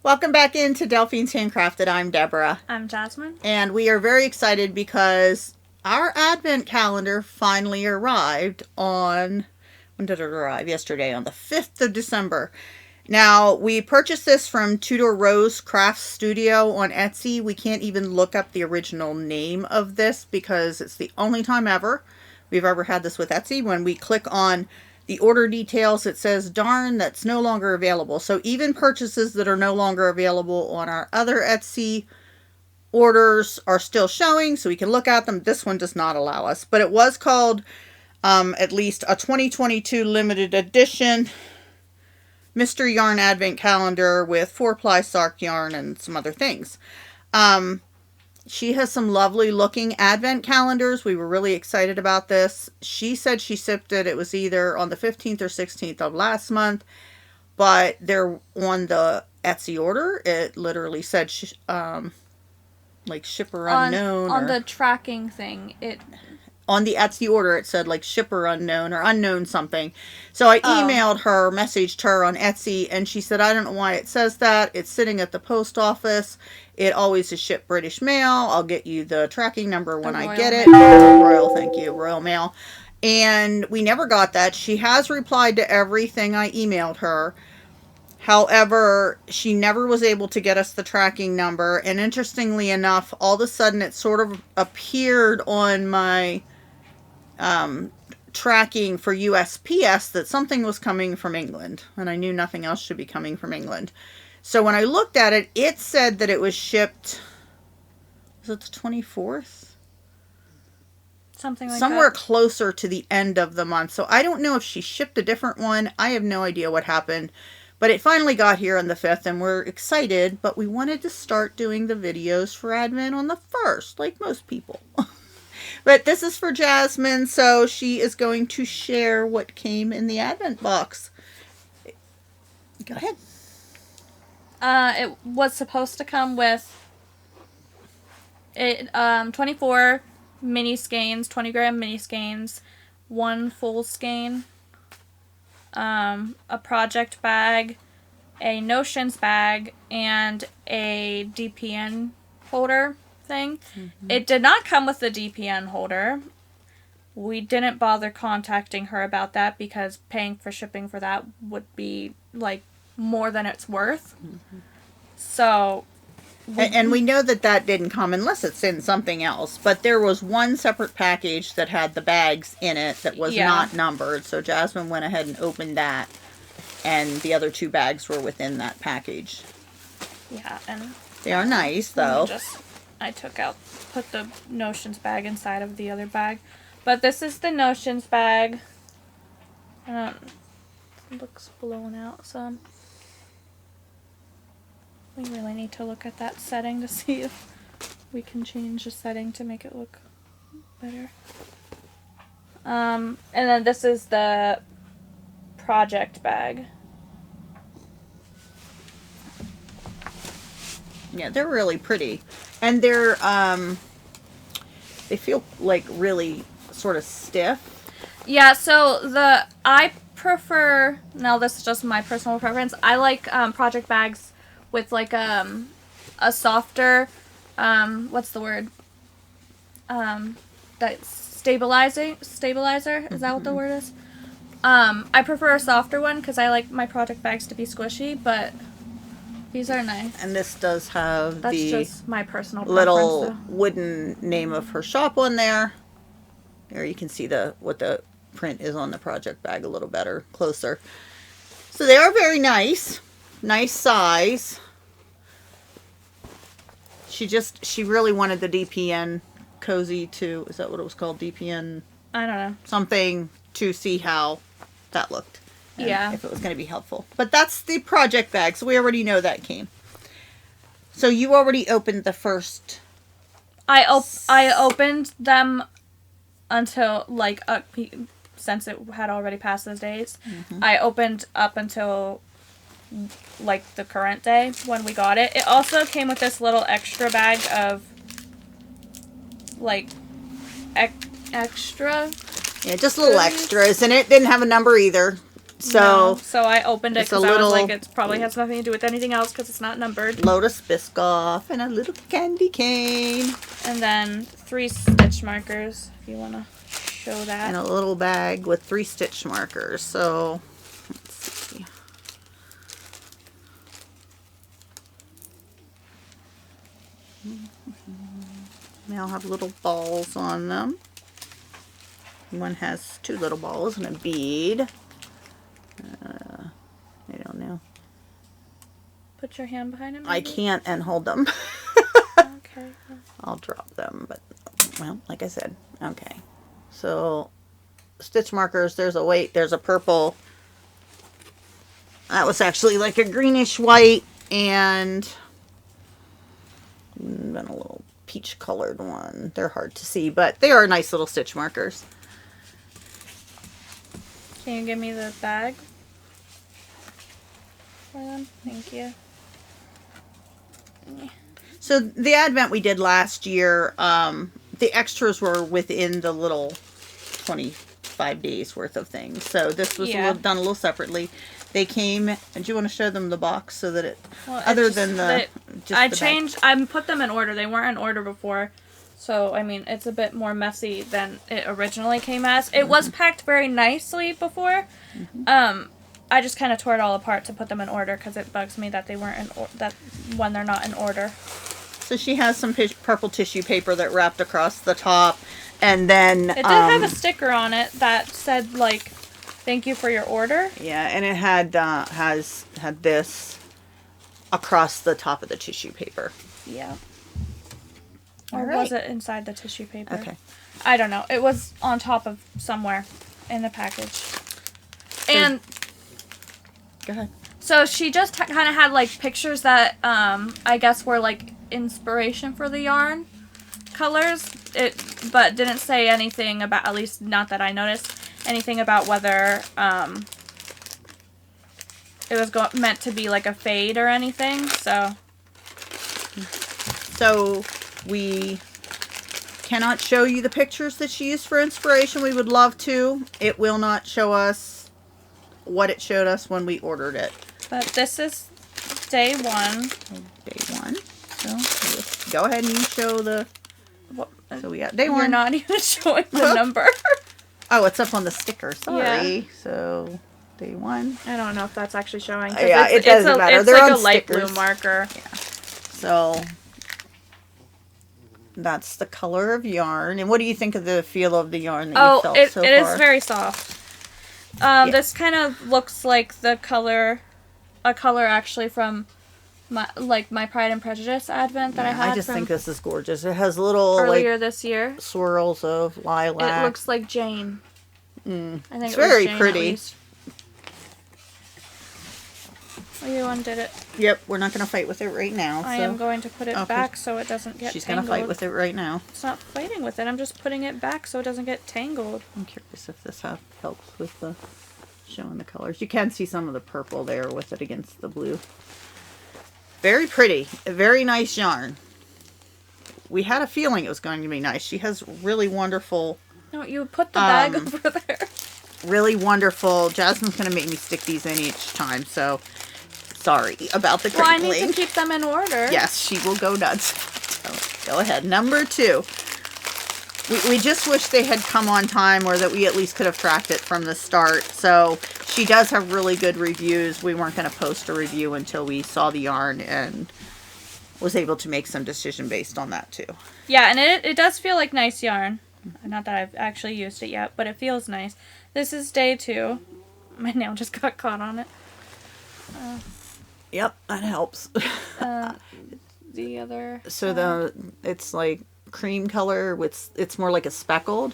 Welcome back into Delphine's Handcrafted. I'm Deborah. I'm Jasmine. And we are very excited because our advent calendar finally arrived on, when did it arrive? Yesterday, on the 5th of December. Now, we purchased this from Tudor Rose Crafts Studio on Etsy. We can't even look up the original name of this because it's the only time ever we've ever had this with Etsy. When we click on the order details, it says, darn, that's no longer available. So even purchases that are no longer available on our other Etsy orders are still showing, so we can look at them. This one does not allow us. But it was called, at least, a 2022 limited edition mystery yarn advent calendar with 4-ply sark yarn and some other things. She has some lovely looking advent calendars. We were really excited about this. She said she shipped it. It was either on the 15th or 16th of last month, but they're on the Etsy order. It literally said, like shipper unknown. On the tracking thing, on the Etsy order, it said like shipper unknown or unknown something. So I emailed her, messaged her on Etsy, and she said, I don't know why it says that. It's sitting at the post office. It always is shipped British mail. I'll get you the tracking number when I get it. Royal, thank you, Royal Mail. And we never got that. She has replied to everything I emailed her. However, she never was able to get us the tracking number. And interestingly enough, all of a sudden it sort of appeared on my tracking for USPS that something was coming from England. And I knew nothing else should be coming from England. So when I looked at it, it said that it was shipped, was it the 24th? Something like somewhere that. Closer to the end of the month. So I don't know if she shipped a different one. I have no idea what happened. But it finally got here on the 5th, and we're excited. But we wanted to start doing the videos for Advent on the 1st, like most people. But this is for Jasmine, so she is going to share what came in the Advent box. Go ahead. It was supposed to come with 24 mini skeins, 20-gram mini skeins, 1 full skein, a project bag, a notions bag, and a DPN holder thing. Mm-hmm. It did not come with the DPN holder. We didn't bother contacting her about that because paying for shipping for that would be like more than it's worth. Mm-hmm. So and we know that didn't come unless it's in something else. But there was one separate package that had the bags in it that was not numbered. So Jasmine went ahead and opened that. And the other 2 bags were within that package. Yeah, and they are nice, though. I put the notions bag inside of the other bag. But this is the notions bag. It looks blown out some. We really need to look at that setting to see if we can change the setting to make it look better. And then this is the project bag. Yeah, they're really pretty. And they're, they feel like really sort of stiff. Yeah, so I prefer, now this is just my personal preference, I like project bags with like a softer, what's the word? That stabilizer, is that what the word is? I prefer a softer one because I like my project bags to be squishy, but these are nice. And this does have That's the just my personal little wooden name of her shop on there. There you can see what the print is on the project bag a little better, closer. So they are very nice. Nice size. She really wanted the DPN cozy to, is that what it was called? DPN? I don't know. Something to see how that looked. Yeah. If it was going to be helpful. But that's the project bag, so we already know that came. So you already opened the first. I opened them until, like, since it had already passed those days. Mm-hmm. I opened up until, like, the current day when we got it. It also came with this little extra bag of, like, extra. Yeah, just little extras. And it didn't have a number either. So, so I opened it it's a because I was little- like, it probably has nothing to do with anything else because it's not numbered. Lotus Biscoff and a little candy cane. And then 3 stitch markers, if you want to show that. And a little bag with 3 stitch markers. So, let's see. They all have little balls on them. One has 2 little balls and a bead. I don't know. Put your hand behind it. I maybe? can't and hold them. Okay. I'll drop them, but, well, like I said, okay. So, stitch markers, there's a white, there's a purple. That was actually like a greenish white, and then a little peach colored one. They're hard to see, but they are nice little stitch markers. Can you give me the bag for them? Thank you. So the advent we did last year, the extras were within the little 25 days worth of things. So this was done a little separately. They came, and do you want to show them the box so that it, Well, other just than the, just I the changed, I put them in order. They weren't in order before. So, I mean, it's a bit more messy than it originally came as. It was packed very nicely before. I just kind of tore it all apart to put them in order because it bugs me that they weren't in that when they're not in order. So she has some purple tissue paper that wrapped across the top, and then It did have a sticker on it that said like, "Thank you for your order." yeah, and it had had this across the top of the tissue paper. Yeah. All Or right. was it inside the tissue paper? Okay. I don't know. It was on top of somewhere in the package. And Go ahead. so she just kind of had like pictures that I guess were like inspiration for the yarn colors. But didn't say anything about, at least not that I noticed, anything about whether it was meant to be like a fade or anything. So we cannot show you the pictures that she used for inspiration. We would love to. It will not show us what it showed us when we ordered it. But this is day 1. Day 1. So let's go ahead and you show the. So we got day 1. You're not even showing the number. Oh, it's up on the sticker. Sorry. Yeah. So day 1. I don't know if that's actually showing. 'Cause Yeah, it doesn't matter. It's They're like on a light stickers. blue marker. Yeah. So that's the color of yarn. And what do you think of the feel of the yarn that you felt so far? It is very soft. This kind of looks like a color actually from my Pride and Prejudice advent that I had. I just from think this is gorgeous. It has little earlier like this year. swirls of lilac. It looks like Jane. I think It's it was very Jane, at pretty. least. Oh, you undid it. Yep, we're not going to fight with it right now. I am going to put it Okay. back so it doesn't get She's going tangled. to fight with it right now. It's not fighting with it. I'm just putting it back so it doesn't get tangled. I'm curious if this helps with the showing the colors. You can see some of the purple there with it against the blue. Very pretty. A very nice yarn. We had a feeling it was going to be nice. She has really wonderful, No, you put the bag over there. really wonderful. Jasmine's going to make me stick these in each time, so sorry about the Well, I crinkling. need to keep them in order. Yes, she will go nuts. So, go ahead. Number 2. We just wish they had come on time, or that we at least could have tracked it from the start. So she does have really good reviews. We weren't going to post a review until we saw the yarn and was able to make some decision based on that too. Yeah, and it does feel like nice yarn. Not that I've actually used it yet, but it feels nice. This is day 2. My nail just got caught on it. Yep, that helps. The other. So it's like cream color with, it's more like a speckled.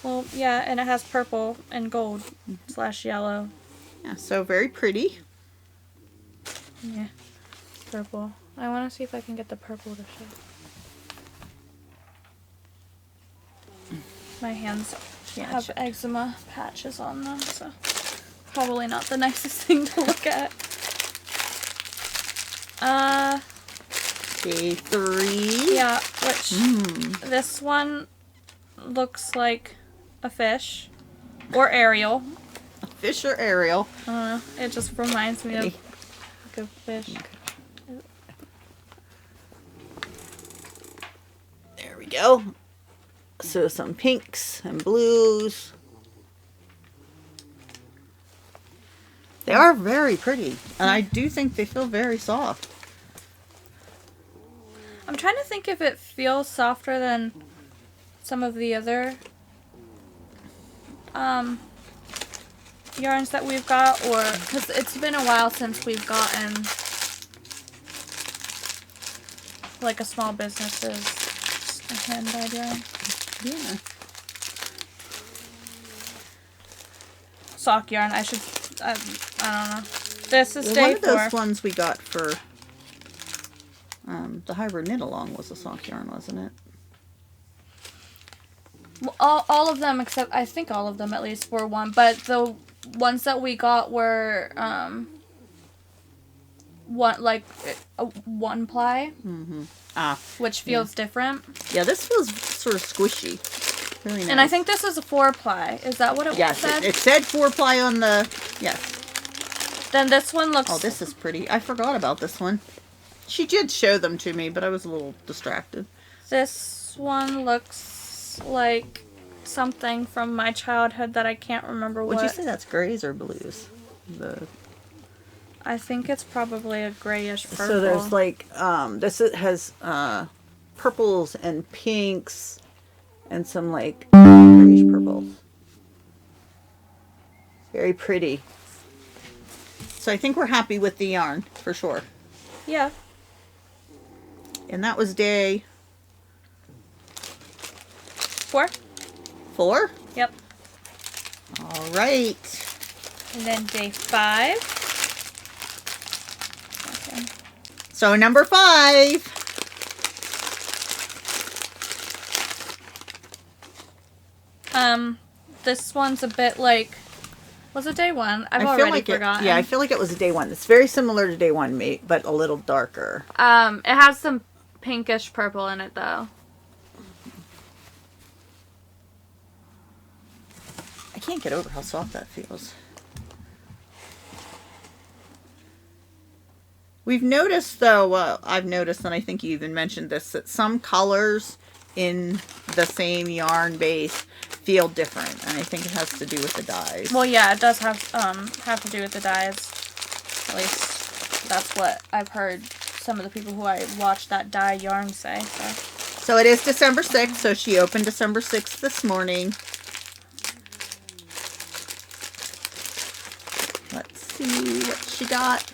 Well, yeah, and it has purple and gold / yellow. Yeah, so very pretty. Yeah, purple. I want to see if I can get the purple to show. My hands have eczema patches on them, so probably not the nicest thing to look at. Day 3. Yeah, which this one looks like a fish or Ariel. Fish or Ariel? It just reminds me of good fish. Okay. There we go. So some pinks and blues. They are very pretty, and I do think they feel very soft. I'm trying to think if it feels softer than some of the other yarns that we've got, or because it's been a while since we've gotten like a small business's hand dyed yarn. Yeah. Sock yarn. I don't know. This is day One of 4. those ones we got for the hybrid knit along was a sock yarn, wasn't it? Well, all of them except I think all of them at least were one, but the ones that we got were one ply, which feels different. Yeah, this was sort of squishy. Really nice. And I think this is a 4 ply. Is that what it said? It said 4 ply on the Then this one looks. Oh, this is pretty. I forgot about this one. She did show them to me, but I was a little distracted. This one looks like something from my childhood that I can't remember what. Would you say that's grays or blues? I think it's probably a grayish purple. So there's like this has purples and pinks and some like grayish purples. Very pretty. So I think we're happy with the yarn for sure. Yeah. And that was day 4. 4? Yep. All right. And then day 5. Okay. So number 5. This one's a bit like. Was it day 1? I've I already feel like forgotten. I feel like it was a day 1. It's very similar to day 1, but a little darker. It has some pinkish purple in it though. I can't get over how soft that feels. We've noticed though, I've noticed, and I think you even mentioned this, that some colors in the same yarn base feel different, and I think it has to do with the dyes. Well, yeah, it does have to do with the dyes. At least that's what I've heard some of the people who I watched that dye yarn say. So it is December 6th, so she opened December 6th this morning. Let's see what she got.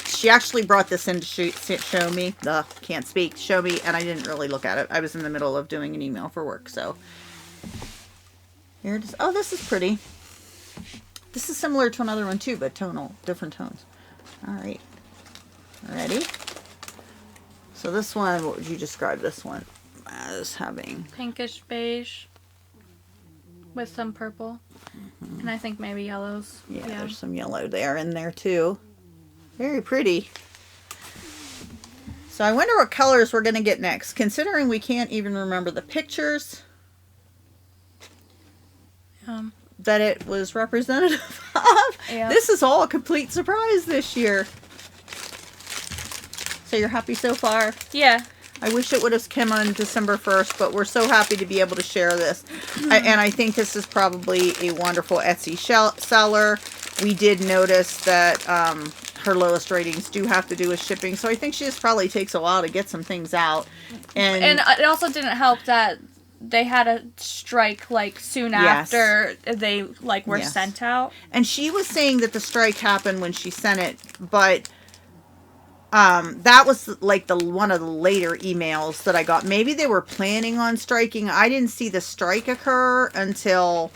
She actually brought this in to show me. Can't speak. Show me, and I didn't really look at it. I was in the middle of doing an email for work, so. Here it is. Oh, this is pretty. This is similar to another one too, but different tones. All right. Ready? So this one, what would you describe this one as having? Pinkish beige with some purple. And I think maybe yellows. Yeah, there's some yellow there in there too. Very pretty. So I wonder what colors we're going to get next, considering we can't even remember the pictures that it was representative of. Yeah. This is all a complete surprise this year. So you're happy so far? Yeah. I wish it would have come on December 1st, but we're so happy to be able to share this. And I think this is probably a wonderful Etsy seller. We did notice that her lowest ratings do have to do with shipping, so I think she just probably takes a while to get some things out. And it also didn't help that they had a strike like soon after they were sent out. And she was saying that the strike happened when she sent it, but that was like one of the later emails that I got. Maybe they were planning on striking. I didn't see the strike occur until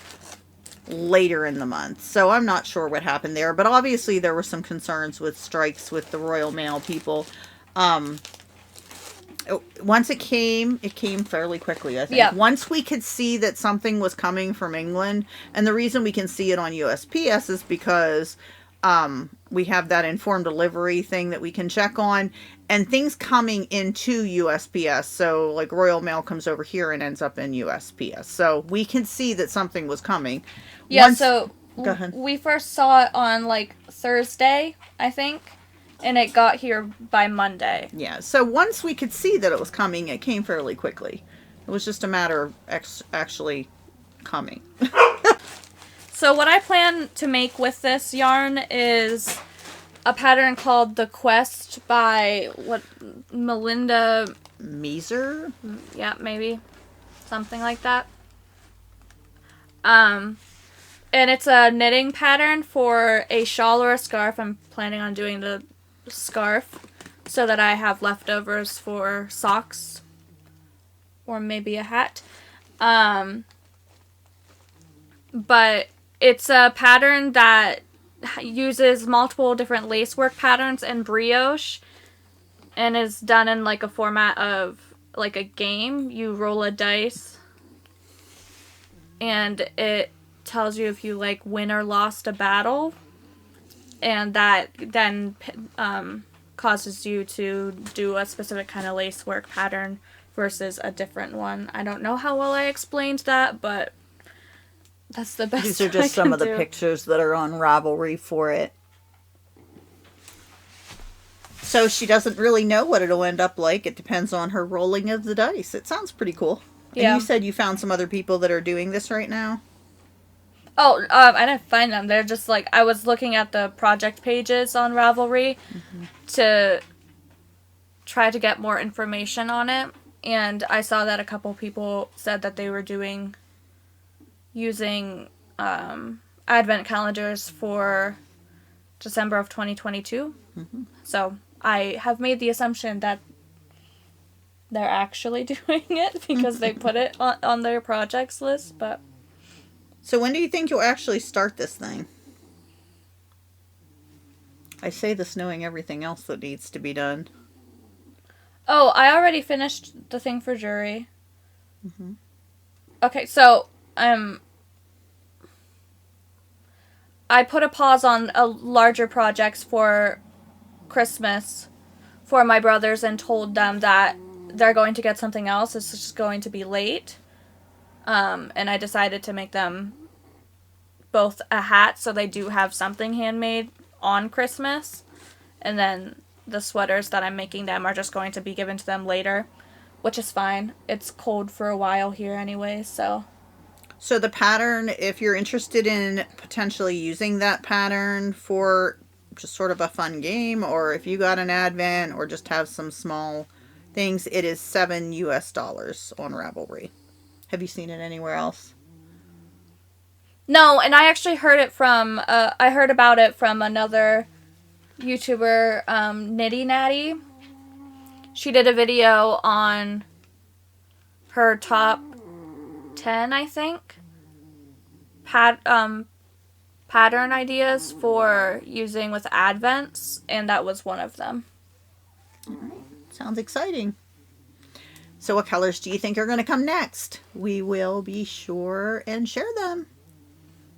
later in the month, so I'm not sure what happened there, but obviously there were some concerns with strikes with the Royal Mail people. Once it came fairly quickly, I think. Yeah. Once we could see that something was coming from England, and the reason we can see it on USPS is because we have that informed delivery thing that we can check on, and things coming into USPS. So like Royal Mail comes over here and ends up in USPS. So we can see that something was coming. Yeah, so Go ahead. We first saw it on like Thursday, I think, and it got here by Monday. Yeah, so once we could see that it was coming, it came fairly quickly. It was just a matter of actually coming. So what I plan to make with this yarn is a pattern called The Quest by Melinda Meeser? Yeah, maybe. Something like that. And it's a knitting pattern for a shawl or a scarf. I'm planning on doing the scarf so that I have leftovers for socks or maybe a hat. But it's a pattern that uses multiple different lacework patterns and brioche and is done in like a format of like a game. You roll a dice and it tells you if you like win or lost a battle, and that then causes you to do a specific kind of lacework pattern versus a different one. I don't know how well I explained that, but that's the best. These are just some of the pictures that are on Ravelry for it. So she doesn't really know what it'll end up like. It depends on her rolling of the dice. It sounds pretty cool. Yeah. And you said you found some other people that are doing this right now? Oh, I didn't find them. They're just like, I was looking at the project pages on Ravelry to try to get more information on it. And I saw that a couple people said that they were using advent calendars for December of 2022. So I have made the assumption that they're actually doing it because they put it on their projects list, but... So when do you think you'll actually start this thing? I say this knowing everything else that needs to be done. Oh, I already finished the thing for jury. Okay, so I put a pause on larger projects for Christmas for my brothers and told them that they're going to get something else. It's just going to be late. And I decided to make them both a hat so they do have something handmade on Christmas. And then the sweaters that I'm making them are just going to be given to them later, which is fine. It's cold for a while here anyway, so... So the pattern, if you're interested in potentially using that pattern for just sort of a fun game, or if you got an advent or just have some small things, it is $7 on Ravelry. Have you seen it anywhere else? No, and I actually heard it from, I heard about it from another YouTuber, Nitty Natty. She did a video on her top 10, I think, pattern ideas for using with advents, and that was one of them. All right. Sounds exciting. So what colors do you think are going to come next? We will be sure and share them.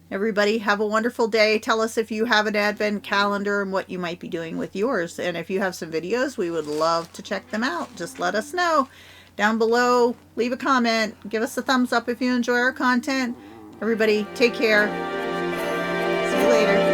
Everybody have a wonderful day. Tell us if you have an advent calendar and what you might be doing with yours. And if you have some videos, we would love to check them out. Just let us know. Down below, leave a comment. Give us a thumbs up if you enjoy our content. Everybody, take care. See you later.